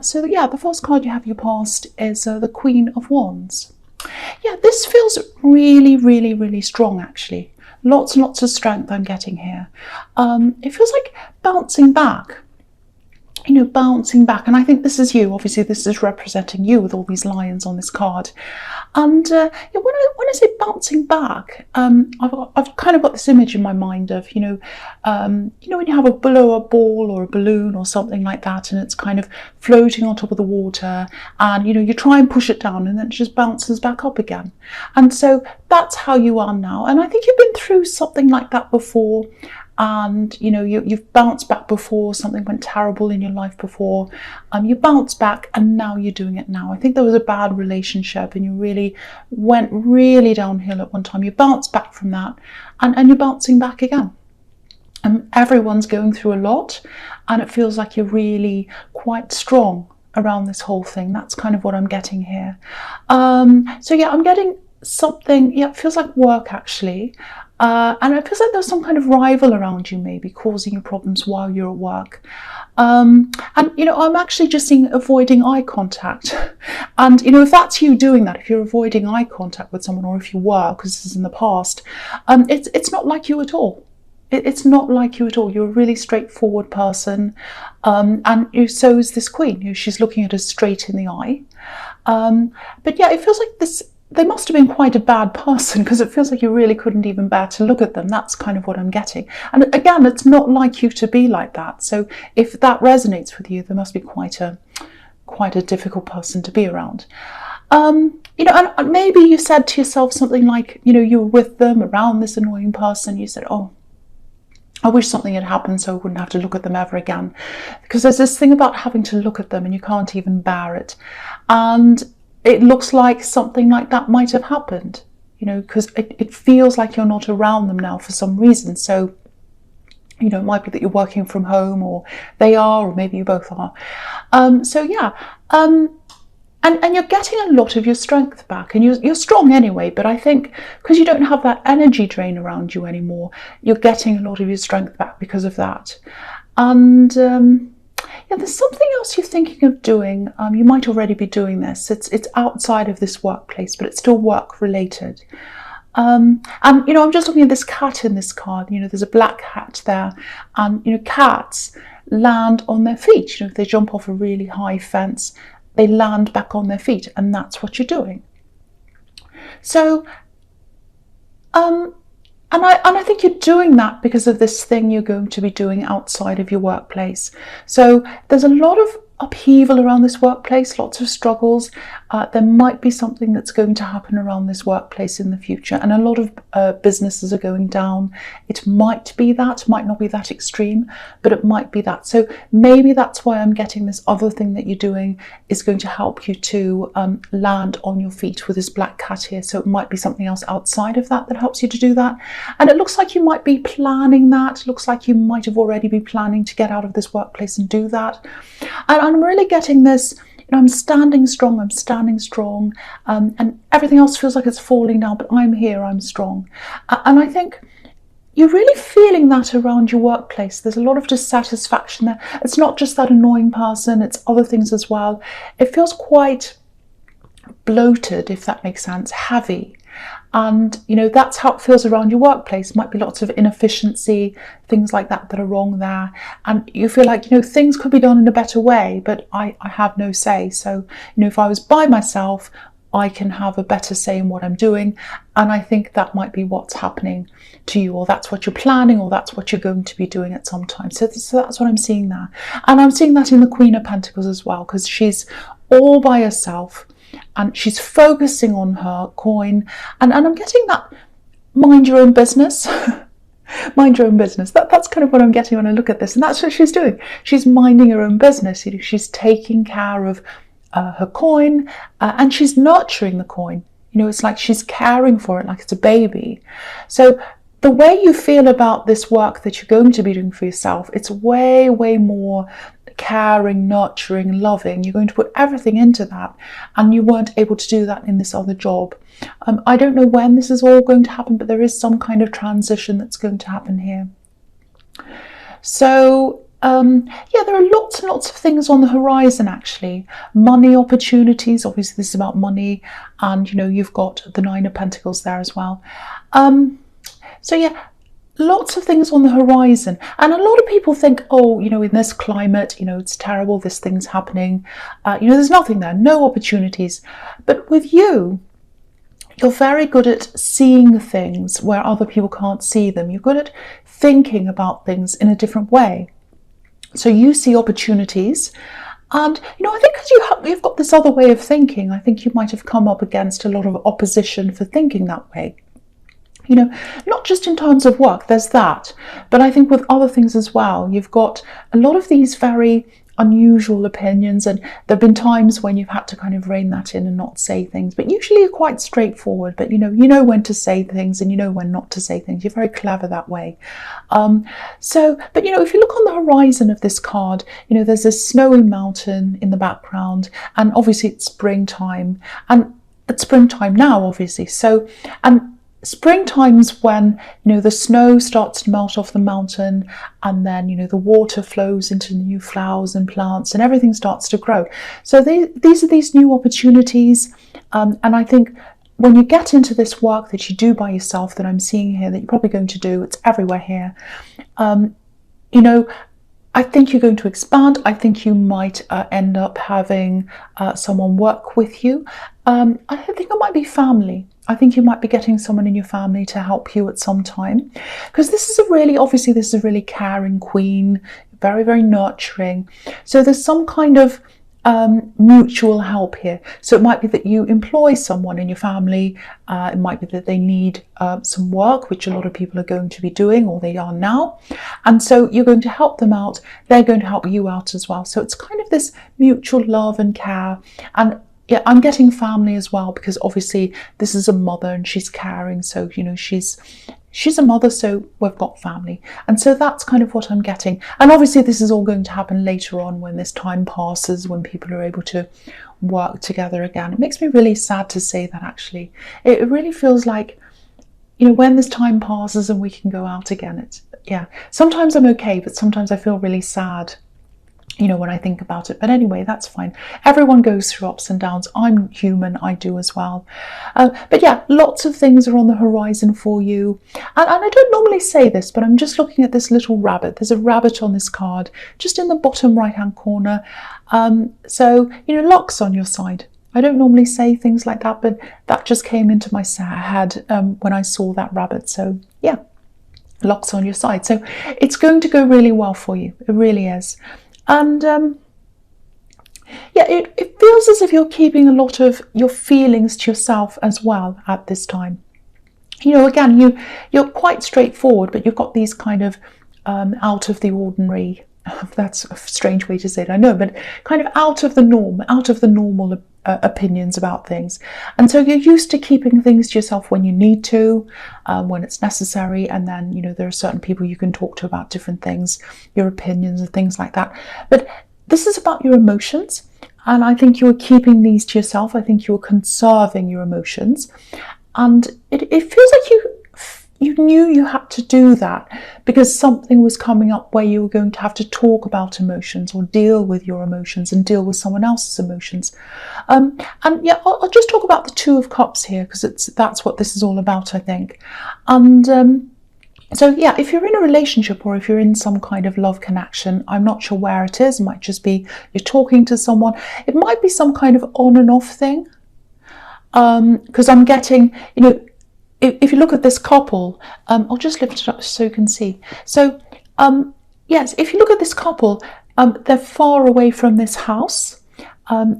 So yeah, the first card you have your past is the Queen of Wands. Yeah, this feels really, really, really strong actually. Lots and lots of strength I'm getting here. It feels like bouncing back. Bouncing back. And I think this is you. Obviously, this is representing you with all these lions on this card. And yeah, when I say bouncing back, I've kind of got this image in my mind of, when you have a ball or a balloon or something like that, and it's kind of floating on top of the water, and, you try and push it down, and then it just bounces back up again. And so that's how you are now. And I think you've been through something like that before. And you've bounced back before, something went terrible in your life before, you bounced back, and now you're doing it now. I think there was a bad relationship and you really went really downhill at one time. You bounced back from that, and you're bouncing back again. Everyone's going through a lot, and it feels like you're really quite strong around this whole thing. That's kind of what I'm getting here. So yeah, I'm getting something, yeah, it feels like work actually. And it feels like there's some kind of rival around you, maybe causing you problems while you're at work. And I'm actually just seeing avoiding eye contact. And if that's you doing that, if you're avoiding eye contact with someone, or if you were, because this is in the past, it's not like you at all. It's not like you at all. You're a really straightforward person, and so is this queen. She's looking at us straight in the eye. But yeah, it feels like this. They must have been quite a bad person, because it feels like you really couldn't even bear to look at them. That's kind of what I'm getting. And again, it's not like you to be like that. So if that resonates with you, there must be quite a difficult person to be around. And maybe you said to yourself something like, you were with them around this annoying person. You said, oh, I wish something had happened so I wouldn't have to look at them ever again. Because there's this thing about having to look at them and you can't even bear it. And it looks like something like that might have happened, because it feels like you're not around them now for some reason. So, it might be that you're working from home, or they are, or maybe you both are. So yeah, and you're getting a lot of your strength back, and you're strong anyway, but I think because you don't have that energy drain around you anymore, you're getting a lot of your strength back because of that. And yeah, there's something else you're thinking of doing. You might already be doing this. It's outside of this workplace, but it's still work related. And I'm just looking at this cat in this card. There's a black cat there, and cats land on their feet. If they jump off a really high fence, they land back on their feet, and that's what you're doing. So, And I think you're doing that because of this thing you're going to be doing outside of your workplace. So there's a lot of upheaval around this workplace, lots of struggles. There might be something that's going to happen around this workplace in the future, and a lot of businesses are going down. It might be that, might not be that extreme, but it might be that. So maybe that's why I'm getting this other thing that you're doing is going to help you to land on your feet with this black cat here. So it might be something else outside of that that helps you to do that. And it looks like you might be planning that. It looks like you might have already been planning to get out of this workplace and do that. And I'm really getting this, I'm standing strong, and everything else feels like it's falling down, but I'm here, I'm strong. And I think you're really feeling that around your workplace. There's a lot of dissatisfaction there. It's not just that annoying person, it's other things as well. It feels quite bloated, if that makes sense, heavy. And that's how it feels around your workplace. Might be lots of inefficiency, things like that are wrong there, and you feel like things could be done in a better way, but I have no say. So if I was by myself, I can have a better say in what I'm doing, and I think that might be what's happening to you, or that's what you're planning, or that's what you're going to be doing at some time. So that's what I'm seeing there, and I'm seeing that in the Queen of Pentacles as well, because she's all by herself. And she's focusing on her coin, and I'm getting that mind your own business. Mind your own business. That's kind of what I'm getting when I look at this, and that's what she's doing. She's minding her own business. She's taking care of her coin, and she's nurturing the coin. It's like she's caring for it like it's a baby. So the way you feel about this work that you're going to be doing for yourself, it's way, way more caring, nurturing, loving. You're going to put everything into that, and you weren't able to do that in this other job. I don't know when this is all going to happen, but there is some kind of transition that's going to happen here. So Yeah, there are lots and lots of things on the horizon actually. Money opportunities, obviously this is about money, and you've got the Nine of Pentacles there as well. So yeah, lots of things on the horizon. And a lot of people think, oh, in this climate, it's terrible, this thing's happening. There's nothing there, no opportunities. But with you, you're very good at seeing things where other people can't see them. You're good at thinking about things in a different way. So you see opportunities, and I think because you've got this other way of thinking, I think you might have come up against a lot of opposition for thinking that way. Not just in terms of work, there's that, but I think with other things as well. You've got a lot of these very unusual opinions, and there have been times when you've had to kind of rein that in and not say things, but usually you're quite straightforward. But you know when to say things, and you know when not to say things. You're very clever that way. But if you look on the horizon of this card, there's a snowy mountain in the background, and obviously it's springtime, and it's springtime now, obviously. So, and springtime's when the snow starts to melt off the mountain, and then the water flows into new flowers and plants, and everything starts to grow. So these are these new opportunities, and I think when you get into this work that you do by yourself, that I'm seeing here, that you're probably going to do, it's everywhere here, I think you're going to expand. I think you might end up having someone work with you. I think it might be family. I think you might be getting someone in your family to help you at some time, because this is a really caring queen, very, very nurturing. So there's some kind of mutual help here. So it might be that you employ someone in your family. It might be that they need some work, which a lot of people are going to be doing, or they are now. And so you're going to help them out. They're going to help you out as well. So it's kind of this mutual love and care. And yeah, I'm getting family as well, because obviously this is a mother and she's caring. So, she's a mother, so we've got family. And so that's kind of what I'm getting. And obviously this is all going to happen later on, when this time passes, when people are able to work together again. It makes me really sad to say that, actually. It really feels like, when this time passes and we can go out again, sometimes I'm okay, but sometimes I feel really sad, when I think about it. But anyway, that's fine. Everyone goes through ups and downs. I'm human, I do as well. But yeah, lots of things are on the horizon for you. And I don't normally say this, but I'm just looking at this little rabbit. There's a rabbit on this card, just in the bottom right-hand corner. So, luck's on your side. I don't normally say things like that, but that just came into my head when I saw that rabbit. So yeah, luck's on your side. So it's going to go really well for you. It really is. And it feels as if you're keeping a lot of your feelings to yourself as well at this time. Again, you're quite straightforward, but you've got these kind of out of the ordinary, that's a strange way to say it, I know, but kind of out of the norm, out of the normal opinions about things. And so you're used to keeping things to yourself when you need to, when it's necessary. And then, there are certain people you can talk to about different things, your opinions and things like that. But this is about your emotions. And I think you're keeping these to yourself. I think you're conserving your emotions. And it feels like you knew you had to do that because something was coming up where you were going to have to talk about emotions, or deal with your emotions and deal with someone else's emotions. And yeah, I'll just talk about the Two of Cups here, because that's what this is all about, I think. And so yeah, if you're in a relationship, or if you're in some kind of love connection, I'm not sure where it is. It might just be you're talking to someone. It might be some kind of on and off thing. Because I'm getting, if you look at this couple, I'll just lift it up so you can see. So, yes, if you look at this couple, they're far away from this house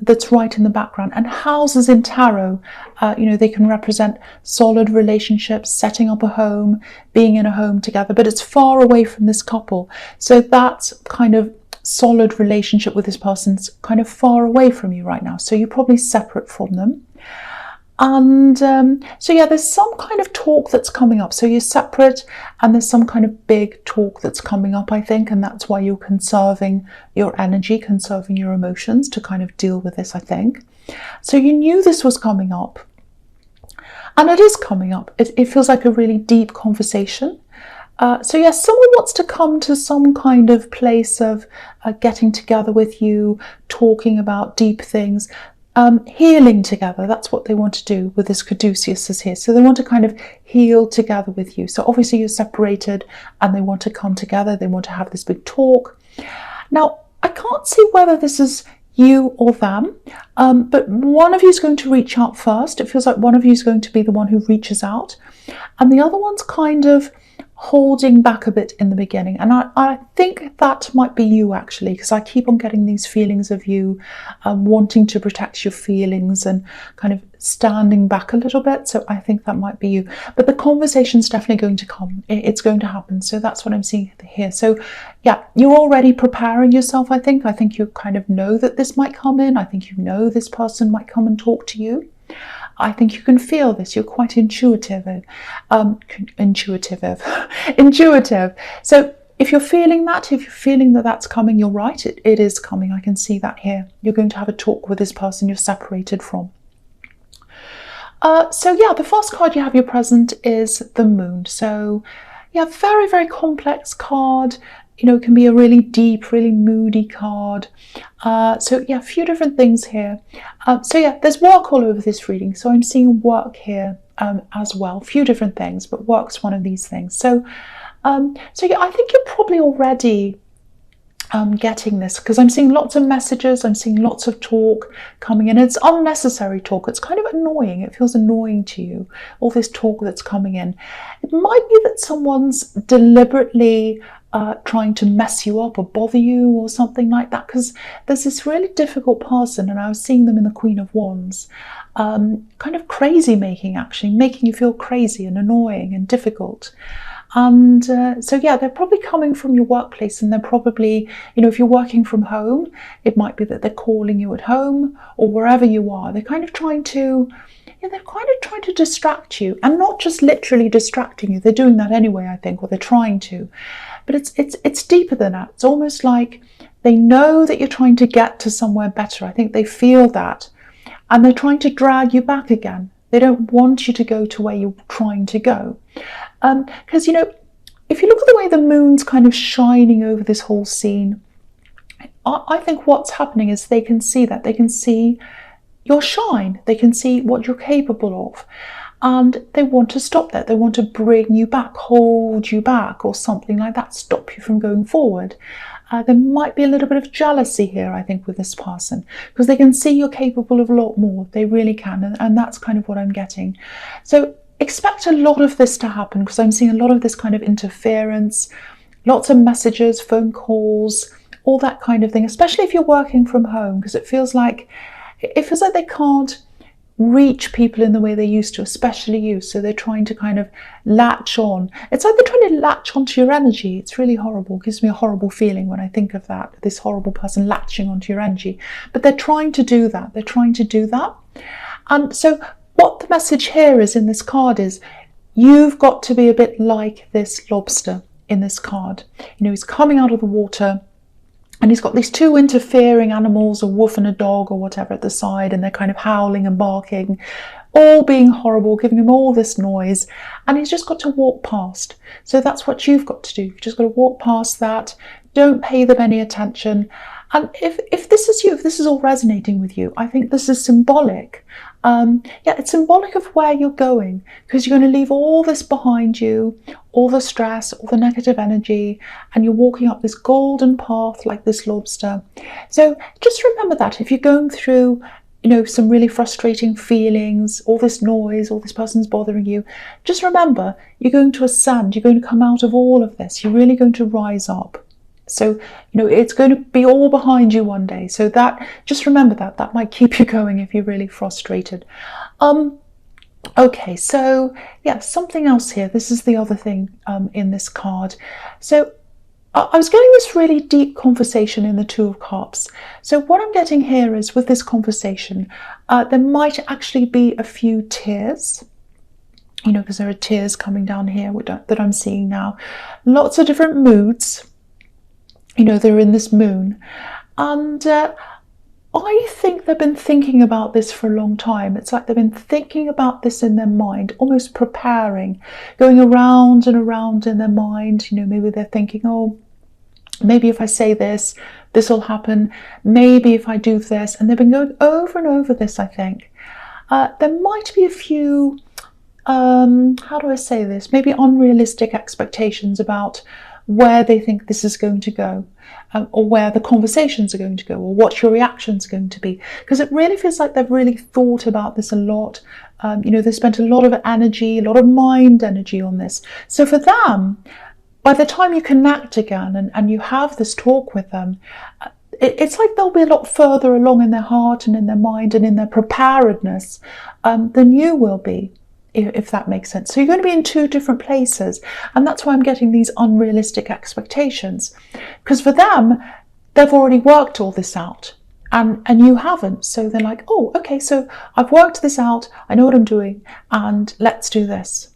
that's right in the background. And houses in tarot, they can represent solid relationships, setting up a home, being in a home together, but it's far away from this couple. So that's kind of solid relationship with this person's kind of far away from you right now. So you're probably separate from them. And so yeah, there's some kind of talk that's coming up. So you're separate, and there's some kind of big talk that's coming up, I think, and that's why you're conserving your energy, conserving your emotions to kind of deal with this, I think. So you knew this was coming up, and it is coming up. It feels like a really deep conversation. So yes, someone wants to come to some kind of place of getting together with you, talking about deep things, healing together. That's what they want to do with this caduceus is here. So they want to kind of heal together with you. So obviously you're separated and they want to come together. They want to have this big talk. Now, I can't see whether this is you or them, but one of you is going to reach out first. It feels like one of you is going to be the one who reaches out, and the other one's kind of holding back a bit in the beginning. And I think that might be you, actually, because I keep on getting these feelings of you wanting to protect your feelings and kind of standing back a little bit. So I think that might be you. But the conversation's definitely going to come. It's going to happen. So that's what I'm seeing here. So yeah, you're already preparing yourself, I think. I think you kind of know that this might come in. I think you know this person might come and talk to you. I think you can feel this. You're quite intuitive. Intuitive. So if you're feeling that, if you're feeling that that's coming, you're right. It is coming. I can see that here. You're going to have a talk with this person you're separated from. So yeah, the first card you have your present is the Moon. So yeah, very, very complex card. You know, it can be a really deep, really moody card. So yeah, a few different things here. So yeah, there's work all over this reading. So I'm seeing work here as well. A few different things, but work's one of these things. So, so yeah, I think you're probably already getting this, because I'm seeing lots of messages. I'm seeing lots of talk coming in. It's unnecessary talk. It's kind of annoying. It feels annoying to you, all this talk that's coming in. It might be that someone's deliberately trying to mess you up or bother you or something like that, because there's this really difficult person, and I was seeing them in the Queen of Wands, kind of crazy making, actually making you feel crazy and annoying and difficult. And so yeah, they're probably coming from your workplace, and they're probably, you know, if you're working from home, it might be that they're calling you at home or wherever you are. They're kind of trying to, they're kind of trying to distract you, and not just literally distracting you. They're doing that anyway, I think, or they're trying to. But it's deeper than that. It's almost like they know that you're trying to get to somewhere better. I think they feel that, and they're trying to drag you back again. They don't want you to go to where you're trying to go. Because, you know, if you look at the way the moon's kind of shining over this whole scene, I think what's happening is they can see that. They can see your shine. They can see what you're capable of. And they want to stop that. They want to bring you back, hold you back, or something like that, stop you from going forward. There might be a little bit of jealousy here, I think, with this person, because they can see you're capable of a lot more. They really can, and that's kind of what I'm getting. So expect a lot of this to happen, because I'm seeing a lot of this kind of interference, lots of messages, phone calls, all that kind of thing, especially if you're working from home, because it feels like they can't reach people in the way they used to, especially you. So they're trying to kind of latch on. It's like they're trying to latch onto your energy. It's really horrible. It gives me a horrible feeling when I think of that, this horrible person latching onto your energy. But they're trying to do that. They're trying to do that. And so what the message here is in this card is, you've got to be a bit like this lobster in this card. You know, he's coming out of the water, and he's got these two interfering animals, a wolf and a dog or whatever, at the side, and they're kind of howling and barking, all being horrible, giving him all this noise, and he's just got to walk past. So that's what you've got to do. You've just got to walk past that. Don't pay them any attention. And if this is you, if this is all resonating with you, I think this is symbolic. Yeah, it's symbolic of where you're going, because you're going to leave all this behind you, all the stress, all the negative energy, and you're walking up this golden path like this lobster. So just remember that if you're going through, you know, some really frustrating feelings, all this noise, all this person's bothering you, just remember you're going to ascend, you're going to come out of all of this, you're really going to rise up. So, you know, it's going to be all behind you one day. So that, just remember that might keep you going if you're really frustrated. Okay, so yeah, something else here. This is the other thing in this card. So I was getting this really deep conversation in the Two of Cups. So what I'm getting here is, with this conversation, there might actually be a few tears. You know, because there are tears coming down here that I'm seeing now. Lots of different moods. You know, they're in this moon. And I think they've been thinking about this for a long time. It's like they've been thinking about this in their mind, almost preparing, going around and around in their mind. You know, maybe they're thinking, oh, maybe if I say this, this will happen. Maybe if I do this. And they've been going over and over this, I think. There might be a few, how do I say this? Maybe unrealistic expectations about where they think this is going to go, or where the conversations are going to go, or what your reactions are going to be. Because it really feels like they've really thought about this a lot. You know, they spent a lot of energy, a lot of mind energy on this. So for them, by the time you connect again and you have this talk with them, it's like they'll be a lot further along in their heart and in their mind and in their preparedness than you will be, if that makes sense. So you're going to be in two different places, and that's why I'm getting these unrealistic expectations, because for them, they've already worked all this out and you haven't. So they're like, oh, okay, so I've worked this out, I know what I'm doing, and let's do this.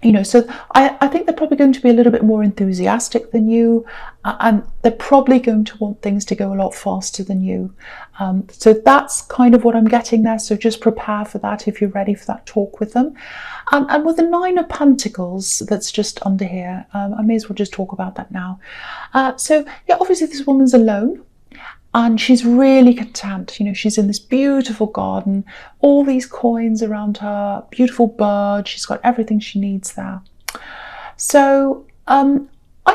You know, so I think they're probably going to be a little bit more enthusiastic than you, and they're probably going to want things to go a lot faster than you. So that's kind of what I'm getting there. So just prepare for that if you're ready for that talk with them. And with the 9 of Pentacles that's just under here, I may as well just talk about that now. So yeah, obviously this woman's alone. And she's really content. You know, she's in this beautiful garden, all these coins around her, beautiful bird. She's got everything she needs there. So I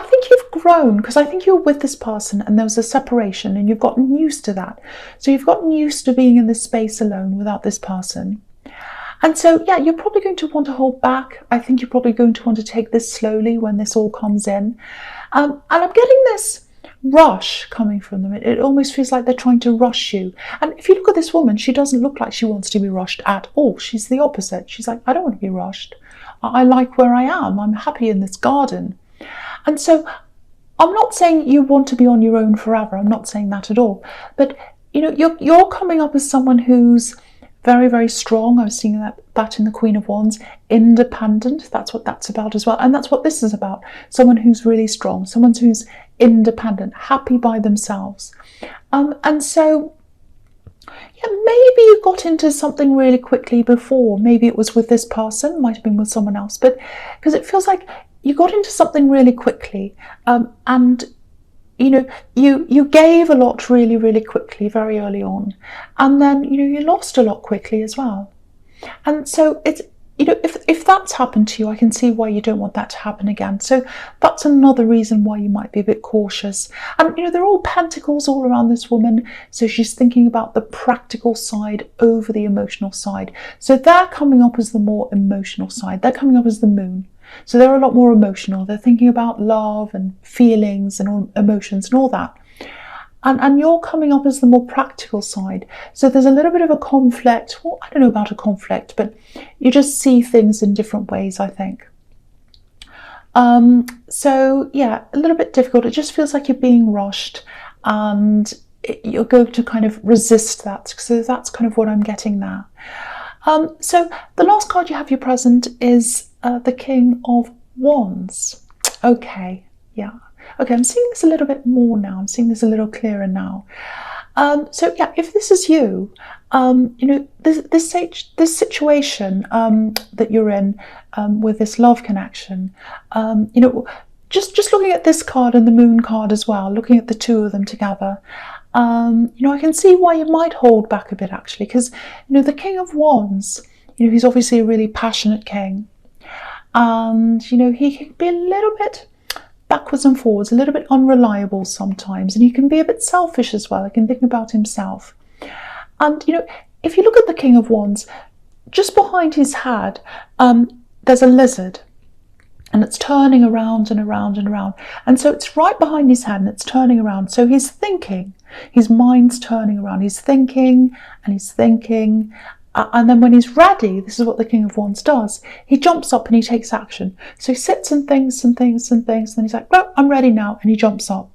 think you've grown, because I think you're with this person and there was a separation and you've gotten used to that. So you've gotten used to being in this space alone without this person. And so, yeah, you're probably going to want to hold back. I think you're probably going to want to take this slowly when this all comes in. And I'm getting this rush coming from them. It almost feels like they're trying to rush you. And if you look at this woman, she doesn't look like she wants to be rushed at all. She's the opposite. She's like, I don't want to be rushed. I like where I am. I'm happy in this garden. And so I'm not saying you want to be on your own forever. I'm not saying that at all. But you know, you're coming up as someone who's very, very strong. I was seeing that in the Queen of Wands. Independent. That's what that's about as well. And that's what this is about. Someone who's really strong. Someone who's independent, happy by themselves. And so, yeah, maybe you got into something really quickly before. Maybe it was with this person, might have been with someone else, but because it feels like you got into something really quickly, and you know, you gave a lot really, really quickly, very early on, and then you know you lost a lot quickly as well. And so it's, you know, if that's happened to you, I can see why you don't want that to happen again. So that's another reason why you might be a bit cautious. And, you know, they're all pentacles all around this woman. So she's thinking about the practical side over the emotional side. So they're coming up as the more emotional side. They're coming up as the moon. So they're a lot more emotional. They're thinking about love and feelings and all, emotions and all that. And you're coming up as the more practical side. So there's a little bit of a conflict. Well, I don't know about a conflict, but you just see things in different ways, I think. So yeah, a little bit difficult. It just feels like you're being rushed, and you're going to kind of resist that. So that's kind of what I'm getting there. So the last card you have your present is the King of Wands. Okay, yeah. Okay, I'm seeing this a little bit more now. I'm seeing this a little clearer now. So yeah, if this is you, you know, this situation that you're in with this love connection, you know, just looking at this card and the moon card as well, looking at the two of them together, you know, I can see why you might hold back a bit actually, because you know the King of Wands, you know, he's obviously a really passionate king, and you know he can be a little bit backwards and forwards, a little bit unreliable sometimes, and he can be a bit selfish as well. He can think about himself. And you know, if you look at the King of Wands, just behind his head, there's a lizard, and it's turning around and around and around. And so it's right behind his head and it's turning around. So he's thinking, his mind's turning around. He's thinking and he's thinking. And then when he's ready, this is what the King of Wands does. He jumps up and he takes action. So he sits and thinks and thinks and thinks. And then he's like, no, I'm ready now. And he jumps up.